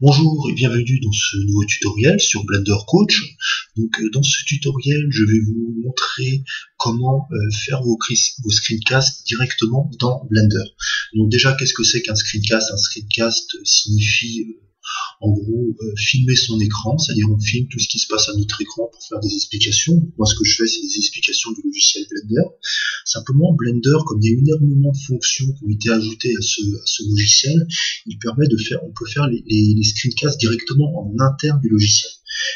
Bonjour et bienvenue dans ce nouveau tutoriel sur Blender Coach. Dans ce tutoriel, je vais vous montrer comment faire vos screencasts directement dans Blender. Donc déjà, qu'est-ce que c'est qu'un screencast? Un screencast signifie en gros filmer son écran, c'est-à-dire on filme tout ce qui se passe à notre écran pour faire des explications. Moi, ce que je fais, c'est des explications du logiciel Blender. Simplement, Blender, comme il y a énormément de fonctions qui ont été ajoutées à ce logiciel, on peut faire les screencasts directement en interne du logiciel.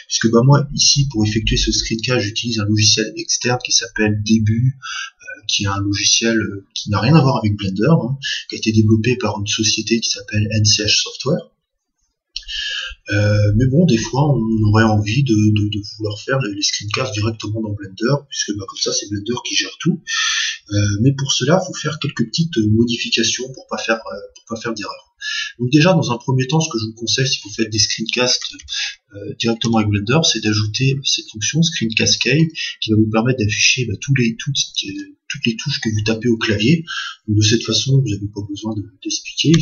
Puisque moi, ici, pour effectuer ce screencast, j'utilise un logiciel externe qui s'appelle Debut, qui est un logiciel qui n'a rien à voir avec Blender, qui a été développé par une société qui s'appelle NCH Software. Mais bon, des fois, on aurait envie de vouloir faire les screencasts directement dans Blender, puisque comme ça, c'est Blender qui gère tout. Mais pour cela, il faut faire quelques petites modifications pour pas faire d'erreur. Donc déjà, dans un premier temps, ce que je vous conseille si vous faites des screencasts directement avec Blender, c'est d'ajouter cette fonction screencascade qui va vous permettre d'afficher toutes les touches que vous tapez au clavier. Donc, de cette façon, vous n'avez pas besoin d'expliquer,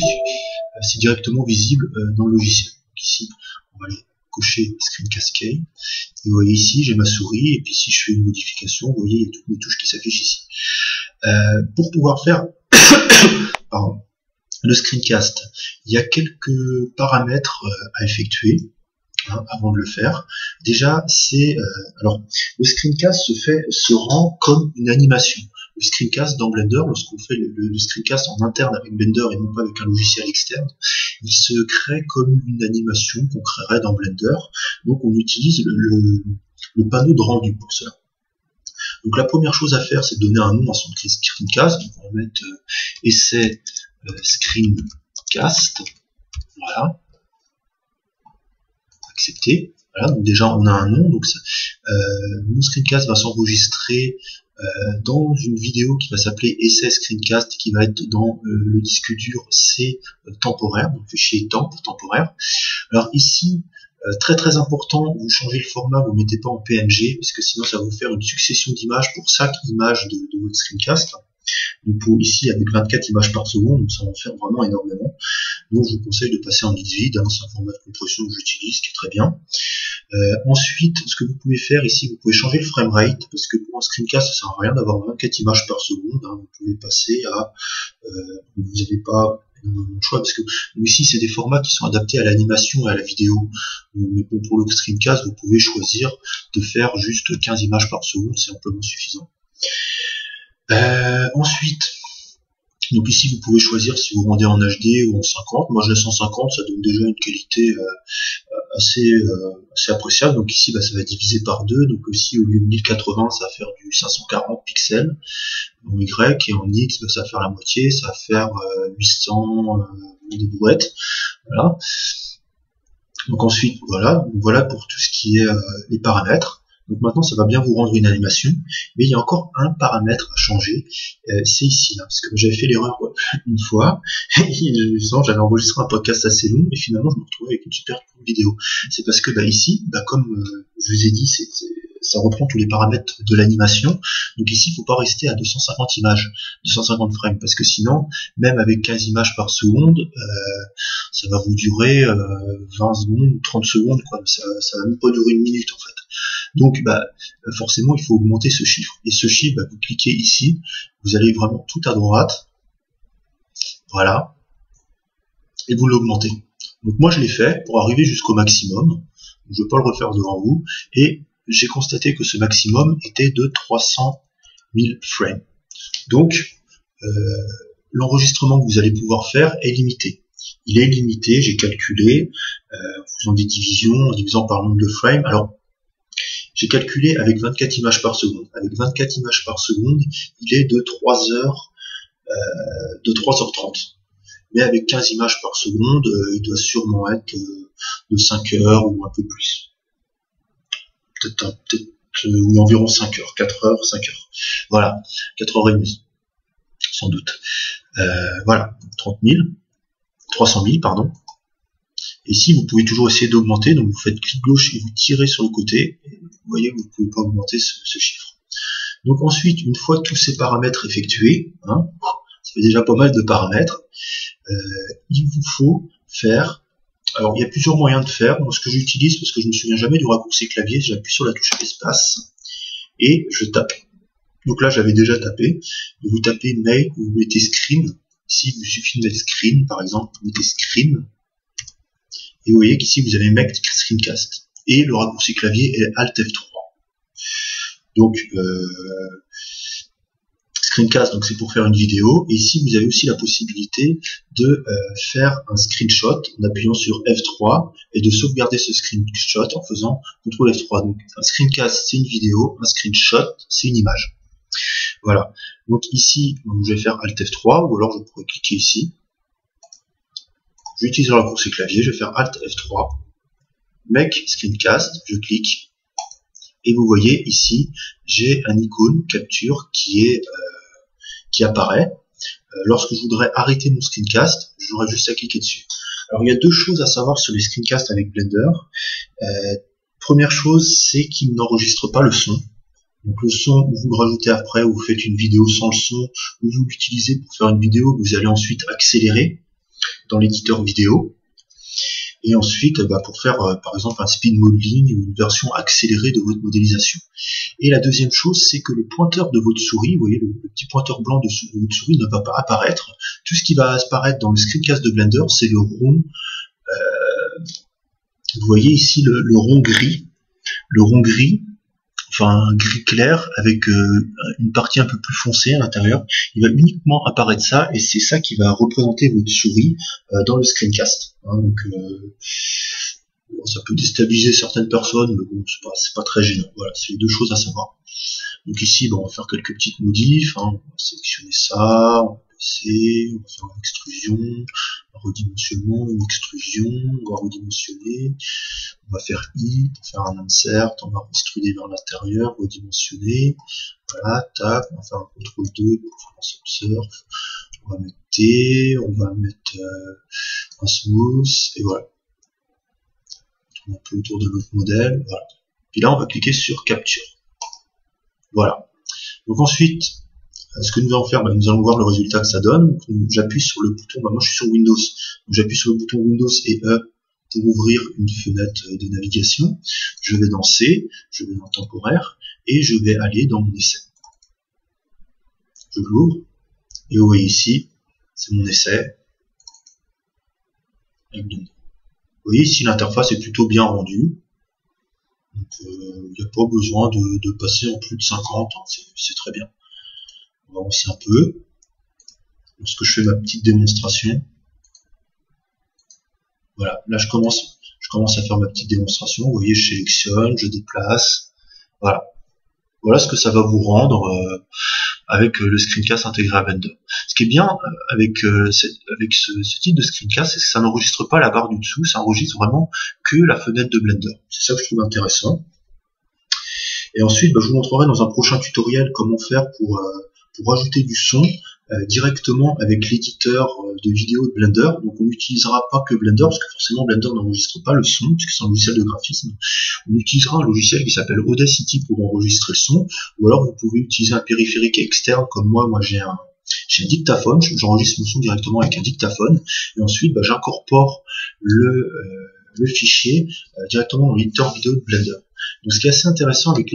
c'est directement visible dans le logiciel. Donc ici, on va aller cocher screencascade. Et vous voyez ici, j'ai ma souris, et puis si je fais une modification, vous voyez, il y a toutes mes touches qui s'affichent ici. Pour pouvoir faire le screencast, il y a quelques paramètres à effectuer avant de le faire. Déjà, alors le screencast se rend comme une animation. Le screencast dans Blender, lorsqu'on fait le screencast en interne avec Blender et non pas avec un logiciel externe, il se crée comme une animation qu'on créerait dans Blender. Donc on utilise le panneau de rendu pour cela. Donc la première chose à faire, c'est de donner un nom à son screencast. Donc on va mettre essai screencast. Voilà. Accepter. Voilà, donc déjà on a un nom. Donc mon screencast va s'enregistrer dans une vidéo qui va s'appeler essai screencast, qui va être dans le disque dur C temporaire, donc fichier temporaire. Alors ici, très important, vous changez le format, vous ne mettez pas en PNG, parce que sinon ça va vous faire une succession d'images pour chaque image de votre screencast. Donc ici, avec 24 images par seconde, ça va en faire vraiment énormément. Donc je vous conseille de passer en XVID, c'est un format de compression que j'utilise, qui est très bien. Ensuite, ce que vous pouvez faire ici, vous pouvez changer le framerate, parce que pour un screencast, ça sert à rien d'avoir 24 images par seconde. Vous pouvez passer à... vous n'avez pas énormément de choix, parce que ici, c'est des formats qui sont adaptés à l'animation et à la vidéo. Mais bon, pour le screencast, vous pouvez choisir de faire juste 15 images par seconde, c'est amplement suffisant. Ensuite, donc ici vous pouvez choisir si vous rendez en HD ou en 50. Moi je laisse en 50, ça donne déjà une qualité assez appréciable. Donc ici ça va diviser par 2, donc ici au lieu de 1080 ça va faire du 540 pixels en Y, et en X ça va faire la moitié, ça va faire 800 des brouettes. Voilà. Donc ensuite voilà pour tout ce qui est les paramètres. Donc maintenant, ça va bien vous rendre une animation, mais il y a encore un paramètre à changer, c'est ici, là, parce que j'avais fait l'erreur une fois, j'avais enregistré un podcast assez long, et finalement, je me retrouvais avec une super vidéo. C'est parce que ici, comme je vous ai dit, ça reprend tous les paramètres de l'animation, donc ici, il ne faut pas rester à 250 images, 250 frames, parce que sinon, même avec 15 images par seconde, ça va vous durer 20 secondes ou 30 secondes, quoi. Ça va même pas durer une minute, en fait. Donc forcément il faut augmenter ce chiffre, et ce chiffre, vous cliquez ici, vous allez vraiment tout à droite, voilà, et vous l'augmentez. Donc moi je l'ai fait pour arriver jusqu'au maximum, je ne vais pas le refaire devant vous, et j'ai constaté que ce maximum était de 300 000 frames. Donc l'enregistrement que vous allez pouvoir faire est limité. Il est limité, j'ai calculé, en faisant des divisions, en divisant par le nombre de frames. Alors j'ai calculé avec 24 images par seconde. Avec 24 images par seconde, il est de 3h30. Mais avec 15 images par seconde, il doit sûrement être de 5 heures ou un peu plus. Peut-être environ 5 heures, 4 heures, 5 heures. Voilà, 4h30, sans doute. Voilà, 300 000, pardon. Et ici, vous pouvez toujours essayer d'augmenter, donc vous faites clic gauche et vous tirez sur le côté, et vous voyez que vous ne pouvez pas augmenter ce chiffre. Donc ensuite, une fois tous ces paramètres effectués, ça fait déjà pas mal de paramètres, il vous faut faire Alors, il y a plusieurs moyens de faire. Moi, ce que j'utilise, parce que je ne me souviens jamais du raccourci clavier, j'appuie sur la touche espace et je tape. Donc là, j'avais déjà tapé. Vous tapez make, vous mettez screen. Ici, il vous suffit de mettre screen, par exemple, vous mettez screen. Et vous voyez qu'ici, vous avez make screencast. Et le raccourci clavier est Alt F3. Donc, screencast, donc c'est pour faire une vidéo. Et ici, vous avez aussi la possibilité de faire un screenshot en appuyant sur F3 et de sauvegarder ce screenshot en faisant CTRL F3. Donc, un screencast, c'est une vidéo. Un screenshot, c'est une image. Voilà. Donc ici, je vais faire Alt F3 ou alors je pourrais cliquer ici. J'utilise le raccourci clavier, je vais faire Alt F3, Make Screencast, je clique et vous voyez ici, j'ai un icône capture qui apparaît. Lorsque je voudrais arrêter mon screencast, j'aurais juste à cliquer dessus. Alors il y a deux choses à savoir sur les screencasts avec Blender. Première chose, c'est qu'il n'enregistre pas le son. Donc le son, vous le rajoutez après, ou vous faites une vidéo sans le son, ou vous l'utilisez pour faire une vidéo que vous allez ensuite accélérer dans l'éditeur vidéo. Et ensuite, pour faire par exemple un speed modeling ou une version accélérée de votre modélisation. Et la deuxième chose, c'est que le pointeur de votre souris, vous voyez le petit pointeur blanc de votre souris ne va pas apparaître. Tout ce qui va apparaître dans le screencast de Blender, c'est le rond. Vous voyez ici le rond gris. Le rond gris, enfin un gris clair avec une partie un peu plus foncée à l'intérieur, il va uniquement apparaître ça et c'est ça qui va représenter votre souris dans le screencast. Donc ça peut déstabiliser certaines personnes, mais bon, c'est pas très gênant. Voilà, c'est les deux choses à savoir. Donc ici, on va faire quelques petites modifs, on va sélectionner ça, on va baisser, on va faire une extrusion, un redimensionnement, une extrusion, on va redimensionner, on va faire I pour faire un insert, on va extruder vers l'intérieur, redimensionner, voilà, tac, on va faire un CTRL 2 pour faire un subsurf, on va mettre T, on va mettre un smooth, et voilà. On tourne un peu autour de notre modèle, voilà. Puis là, on va cliquer sur Capture. Voilà. Donc ensuite, ce que nous allons faire, nous allons voir le résultat que ça donne. J'appuie sur le bouton, moi je suis sur Windows, donc j'appuie sur le bouton Windows et E pour ouvrir une fenêtre de navigation. Je vais dans C, je vais dans temporaire, et je vais aller dans mon essai. Je l'ouvre, et vous voyez ici, c'est mon essai. Vous voyez ici, l'interface est plutôt bien rendue. Donc il n'y a pas besoin de passer en plus de 50, c'est très bien. On va avancer un peu. Lorsque je fais ma petite démonstration, voilà, là je commence à faire ma petite démonstration. Vous voyez, je sélectionne, je déplace, voilà. Voilà ce que ça va vous rendre avec le screencast intégré à Blender. Ce qui est bien avec ce type de screencast, c'est que ça n'enregistre pas la barre du dessous, ça enregistre vraiment que la fenêtre de Blender. C'est ça que je trouve intéressant. Et ensuite, je vous montrerai dans un prochain tutoriel comment faire pour ajouter du son directement avec l'éditeur de vidéo de Blender. Donc on n'utilisera pas que Blender, parce que forcément Blender n'enregistre pas le son, puisque c'est un logiciel de graphisme. On utilisera un logiciel qui s'appelle Audacity pour enregistrer le son, ou alors vous pouvez utiliser un périphérique externe, comme moi j'ai un dictaphone, j'enregistre mon son directement avec un dictaphone, et ensuite j'incorpore le fichier directement dans l'éditeur vidéo de Blender. Donc ce qui est assez intéressant avec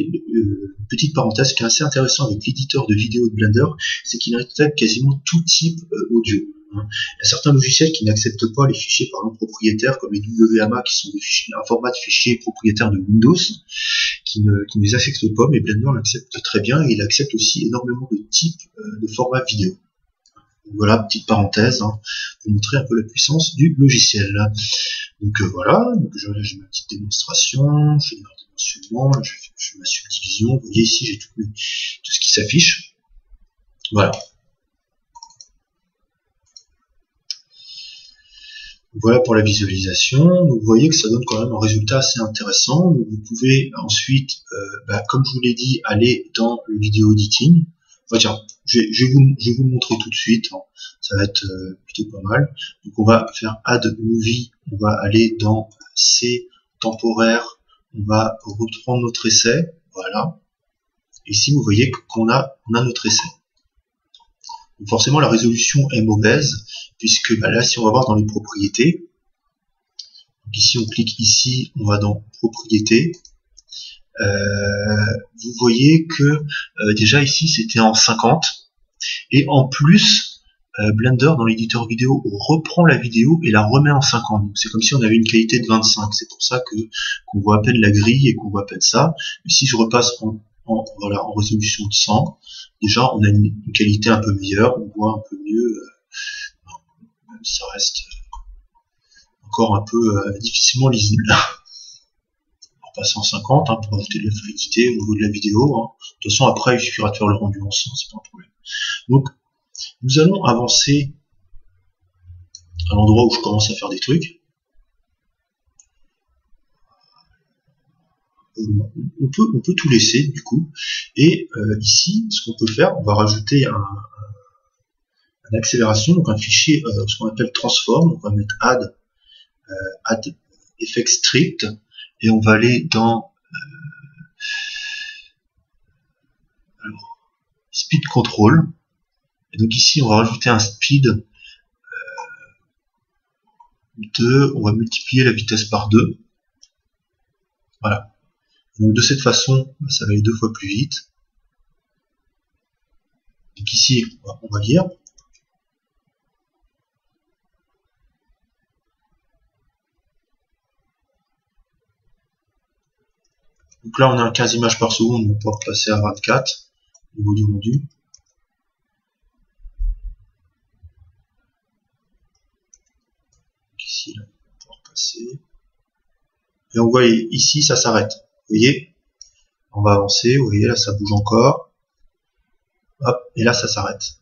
petite parenthèse, ce qui est assez intéressant avec l'éditeur de vidéo de Blender, c'est qu'il intègre quasiment tout type audio. Il y a certains logiciels qui n'acceptent pas les fichiers par exemple propriétaires, comme les WMA qui sont un format de fichier propriétaire de Windows, qui ne les acceptent pas, mais Blender l'accepte très bien et il accepte aussi énormément de types de formats vidéo. Donc voilà, petite parenthèse, pour montrer un peu la puissance du logiciel. Donc voilà, j'ai ma petite démonstration, je fais des redimensionnements, je fais ma subdivision, vous voyez ici j'ai tout ce qui s'affiche. Voilà. Voilà pour la visualisation. Donc vous voyez que ça donne quand même un résultat assez intéressant. Donc vous pouvez ensuite, comme je vous l'ai dit, aller dans le vidéo editing. Enfin, tiens, je vais vous le montrer tout de suite. Ça va être plutôt pas mal. Donc on va faire Add Movie. On va aller dans C, temporaire. On va reprendre notre essai. Voilà. Ici vous voyez qu'on a notre essai. Donc forcément la résolution est mauvaise, puisque là si on va voir dans les propriétés, Donc ici on clique ici, on va dans propriétés. Vous voyez que déjà ici c'était en 50 et en plus Blender dans l'éditeur vidéo reprend la vidéo et la remet en 50. Donc c'est comme si on avait une qualité de 25. C'est pour ça que qu'on voit à peine la grille et qu'on voit à peine ça. Mais si je repasse voilà, en résolution de 100, déjà on a une qualité un peu meilleure, on voit un peu mieux, même si ça reste encore un peu difficilement lisible. On va passer en 50 pour ajouter de la fluidité au niveau de la vidéo. De toute façon après il suffira de faire le rendu en 100, c'est pas un problème. Donc nous allons avancer à l'endroit où je commence à faire des trucs. On peut tout laisser du coup. Et ici, ce qu'on peut faire, on va rajouter une accélération, donc un fichier, ce qu'on appelle transform. On va mettre add effect strict et on va aller dans alors, speed control. Et donc ici, on va rajouter un speed on va multiplier la vitesse par 2. Voilà. Donc de cette façon, ça va aller 2 fois plus vite. Donc ici, on va lire. Donc là, on a 15 images par seconde, on peut repasser à 24 au niveau du rendu. Donc ici, là, on peut repasser. Et on voit ici, ça s'arrête. Vous voyez, on va avancer. Vous voyez, là, ça bouge encore. Hop, et là, ça s'arrête.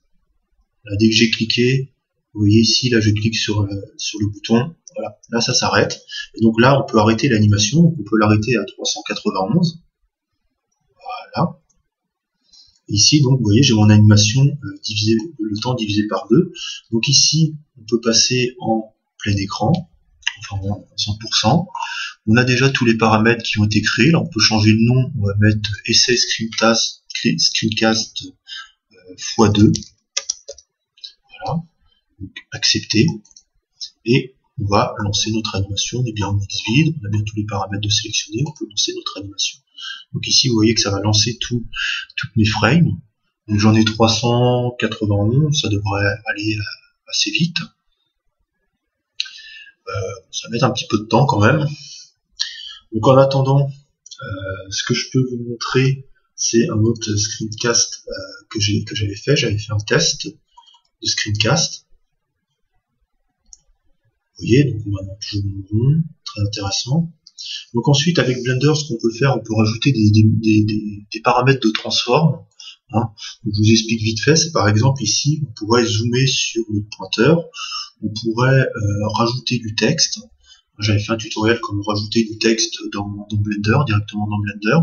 Là, dès que j'ai cliqué, vous voyez ici, là, je clique sur le bouton. Voilà, là, ça s'arrête. Et donc là, on peut arrêter l'animation. On peut l'arrêter à 391. Voilà. Ici, donc, vous voyez, j'ai mon animation le temps divisé par 2. Donc ici, on peut passer en plein écran, enfin en 100%. On a déjà tous les paramètres qui ont été créés. Là, on peut changer le nom. On va mettre essai screencast x2. Voilà. Donc, accepter. Et on va lancer notre animation. On est bien en Xvid. On a bien tous les paramètres de sélectionner. On peut lancer notre animation. Donc ici, vous voyez que ça va lancer toutes mes frames. Donc j'en ai 391. Ça devrait aller assez vite. Ça va mettre un petit peu de temps quand même. Donc en attendant, ce que je peux vous montrer, c'est un autre screencast que j'avais fait. J'avais fait un test de screencast. Vous voyez, donc on va toujours mon rond, très intéressant. Donc ensuite, avec Blender, ce qu'on peut faire, on peut rajouter des paramètres de transform. Donc, je vous explique vite fait. C'est par exemple ici, on pourrait zoomer sur notre pointeur. On pourrait rajouter du texte. J'avais fait un tutoriel comment rajouter du texte dans Blender, directement dans Blender.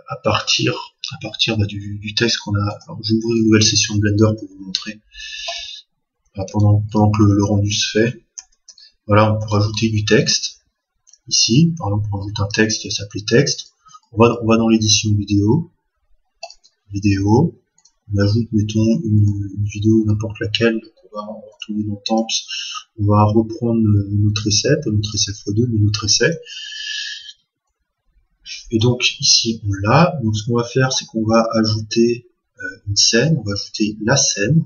À partir du texte qu'on a. Alors, je vais ouvrir une nouvelle session de Blender pour vous montrer. Pendant que le rendu se fait. Voilà, on peut rajouter du texte. Ici, par exemple, on rajoute un texte qui va s'appeler texte. On va dans l'édition vidéo. On ajoute, mettons, une vidéo n'importe laquelle. Donc on va retourner dans Temps. On va reprendre notre essai, pas notre essai x2, mais notre essai. Et donc ici on l'a. Donc ce qu'on va faire, c'est qu'on va ajouter une scène. On va ajouter la scène.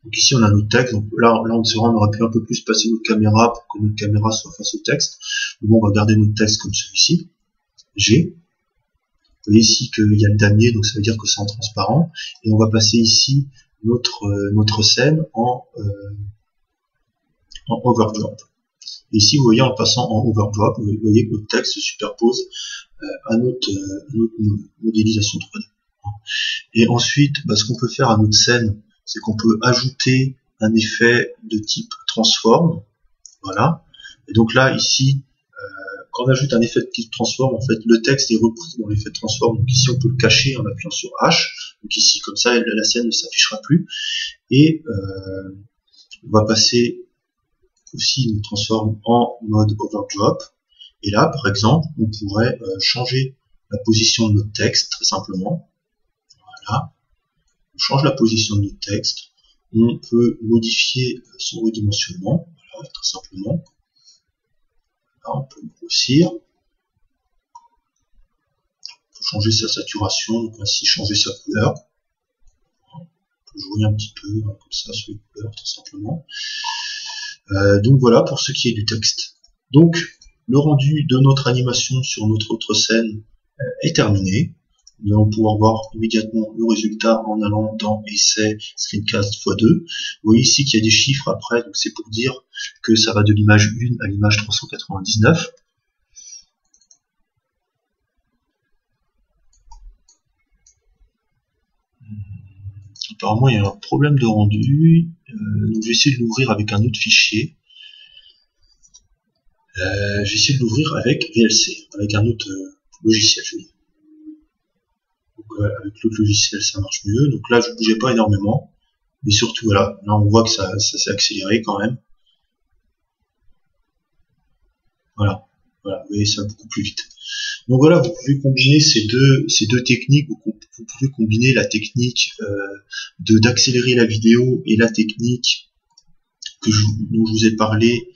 Donc ici on a notre texte. Donc là on aurait pu un peu plus passer notre caméra pour que notre caméra soit face au texte. Donc bon, on va garder notre texte comme celui-ci. G. Vous voyez ici qu'il y a le damier, donc ça veut dire que c'est en transparent. Et on va passer ici notre scène en overdrop. Et ici, vous voyez, en passant en overdrop, vous voyez que notre texte se superpose à notre modélisation 3D. Et ensuite, ce qu'on peut faire à notre scène, c'est qu'on peut ajouter un effet de type transform. Voilà. Et donc là, ici, quand on ajoute un effet de type transform, en fait, le texte est repris dans l'effet de transform. Donc ici, on peut le cacher en appuyant sur H. Donc ici, comme ça, la scène ne s'affichera plus. Et on va passer aussi une transform en mode overdrop. Et là, par exemple, on pourrait changer la position de notre texte, très simplement. Voilà. On change la position de notre texte. On peut modifier son redimensionnement. Voilà, très simplement. Là, on peut le grossir. On peut changer sa saturation, donc ainsi changer sa couleur. On peut jouer un petit peu comme ça sur les couleurs, tout simplement. Donc voilà pour ce qui est du texte. Donc le rendu de notre animation sur notre autre scène est terminé. Nous allons pouvoir voir immédiatement le résultat en allant dans Essai Screencast x2. Vous voyez ici qu'il y a des chiffres après, donc c'est pour dire que ça va de l'image 1 à l'image 399. Apparemment il y a un problème de rendu, donc je vais essayer de l'ouvrir avec un autre fichier. Je vais essayer de l'ouvrir avec VLC, avec un autre logiciel. Donc, avec l'autre logiciel ça marche mieux. Donc là je ne bougeais pas énormément, mais surtout voilà, là on voit que ça s'est accéléré quand même. Voilà, vous voyez ça beaucoup plus vite. Donc voilà, vous pouvez combiner ces deux techniques. Vous pouvez combiner la technique d'accélérer la vidéo et la technique dont je vous ai parlé,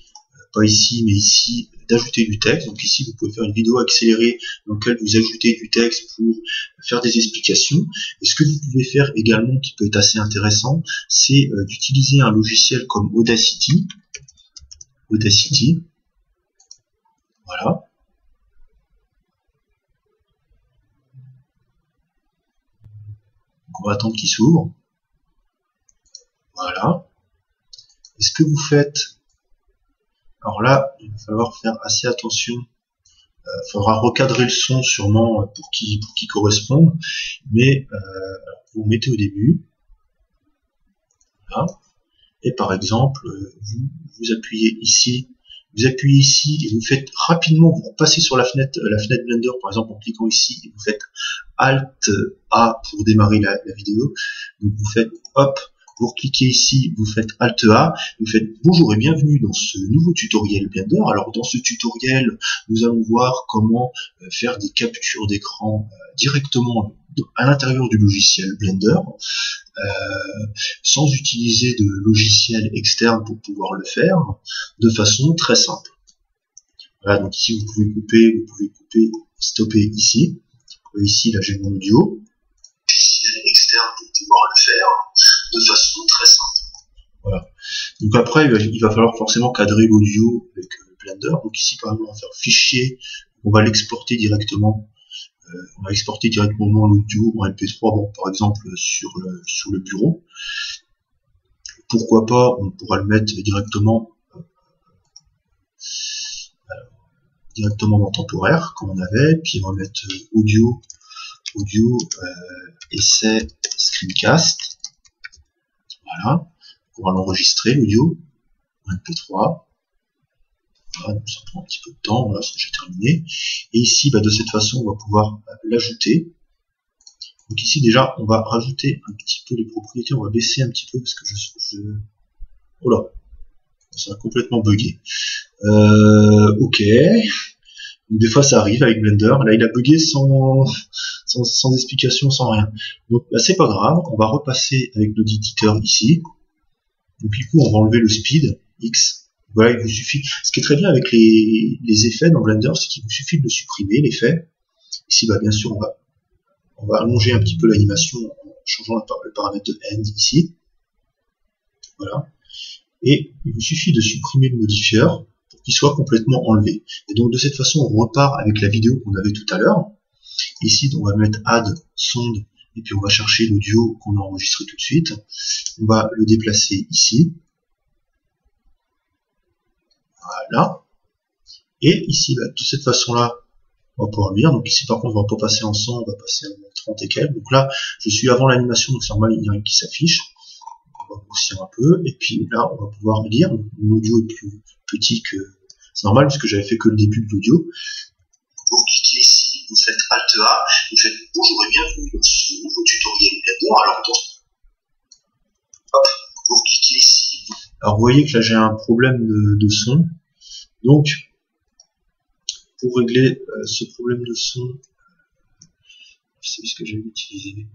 pas ici mais ici, d'ajouter du texte. Donc ici vous pouvez faire une vidéo accélérée dans laquelle vous ajoutez du texte pour faire des explications. Et ce que vous pouvez faire également, qui peut être assez intéressant, c'est d'utiliser un logiciel comme Audacity. Voilà. Donc on va attendre qu'il s'ouvre. Voilà. Et ce que vous faites, alors là, il va falloir faire assez attention. Il faudra recadrer le son sûrement pour qu'il corresponde. Mais vous mettez au début. Voilà. Et par exemple, vous appuyez ici. Vous appuyez ici et vous faites rapidement, vous repassez sur la fenêtre Blender, par exemple en cliquant ici, et vous faites Alt A pour démarrer la vidéo. Donc vous faites hop, vous cliquez ici, vous faites Alt A, vous faites bonjour et bienvenue dans ce nouveau tutoriel Blender. Alors dans ce tutoriel, nous allons voir comment faire des captures d'écran directement à l'intérieur du logiciel Blender, sans utiliser de logiciel externe pour pouvoir le faire, de façon très simple. Voilà, donc ici vous pouvez couper, stopper ici. Ici là j'ai mon audio, logiciel externe pour pouvoir le faire de façon très simple. Voilà. Donc après il va falloir forcément cadrer l'audio avec Blender. Donc ici par exemple on va faire fichier, on va l'exporter directement. On va exporter directement l'audio en MP3, bon, par exemple sur le bureau. Pourquoi pas, on pourra le mettre directement dans temporaire, comme on avait, puis on va mettre audio essai screencast. Voilà, on va l'enregistrer l'audio en MP3. Voilà, donc ça prend un petit peu de temps, voilà, c'est déjà terminé. Et ici, de cette façon, on va pouvoir l'ajouter. Donc ici, déjà, on va rajouter un petit peu les propriétés, on va baisser un petit peu, parce que oh là, ça a complètement bugué. Ok. Donc, des fois, ça arrive avec Blender. Là, il a bugué sans explication, sans rien. Donc, c'est pas grave, on va repasser avec notre éditeur ici. Donc, du coup, on va enlever le speed, X. Voilà, il vous suffit. Ce qui est très bien avec les effets dans Blender, c'est qu'il vous suffit de le supprimer, l'effet. Ici, bien sûr, on va allonger un petit peu l'animation en changeant le paramètre de end ici. Voilà. Et il vous suffit de supprimer le modifieur pour qu'il soit complètement enlevé. Et donc, de cette façon, on repart avec la vidéo qu'on avait tout à l'heure. Ici, on va mettre add sound, et puis on va chercher l'audio qu'on a enregistré tout de suite. On va le déplacer ici. Voilà. Et ici, de cette façon-là, on va pouvoir lire. Donc ici, par contre, on va pas passer en 100, on va passer en 30 et quelques. Donc là, je suis avant l'animation, donc c'est normal, il n'y a rien qui s'affiche. On va grossir un peu. Et puis là, on va pouvoir lire. L'audio est plus petit que... C'est normal, puisque j'avais fait que le début de l'audio. Vous cliquez ici, vous faites Alt A, vous faites bonjour et bienvenue dans ce nouveau tutoriel Blender. Alors, hop, vous cliquez ici. Alors, vous voyez que là, j'ai un problème de son. Donc, pour régler ce problème de son, c'est ce que j'ai utilisé.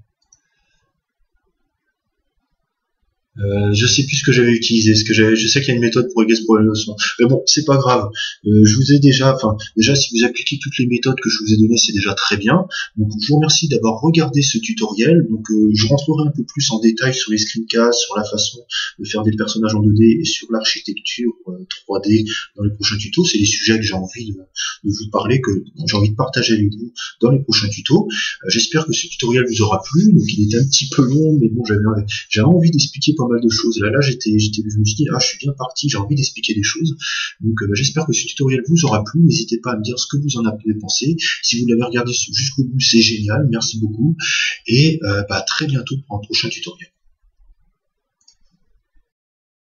Je sais plus ce que j'avais utilisé, je sais qu'il y a une méthode pour régler ce problème de son. Mais bon, c'est pas grave. Je vous ai déjà, si vous appliquez toutes les méthodes que je vous ai données, c'est déjà très bien. Donc, je vous remercie d'avoir regardé ce tutoriel. Donc, je rentrerai un peu plus en détail sur les screencasts, sur la façon de faire des personnages en 2D et sur l'architecture 3D dans les prochains tutos. C'est des sujets que j'ai envie de vous parler, que j'ai envie de partager avec vous dans les prochains tutos. J'espère que ce tutoriel vous aura plu. Donc, il était un petit peu long, mais bon, j'avais envie d'expliquer pas mal de choses. Là, je me suis dit, je suis bien parti, j'ai envie d'expliquer des choses. Donc, j'espère que ce tutoriel vous aura plu. N'hésitez pas à me dire ce que vous en avez pensé. Si vous l'avez regardé jusqu'au bout, c'est génial. Merci beaucoup. Et à très bientôt pour un prochain tutoriel.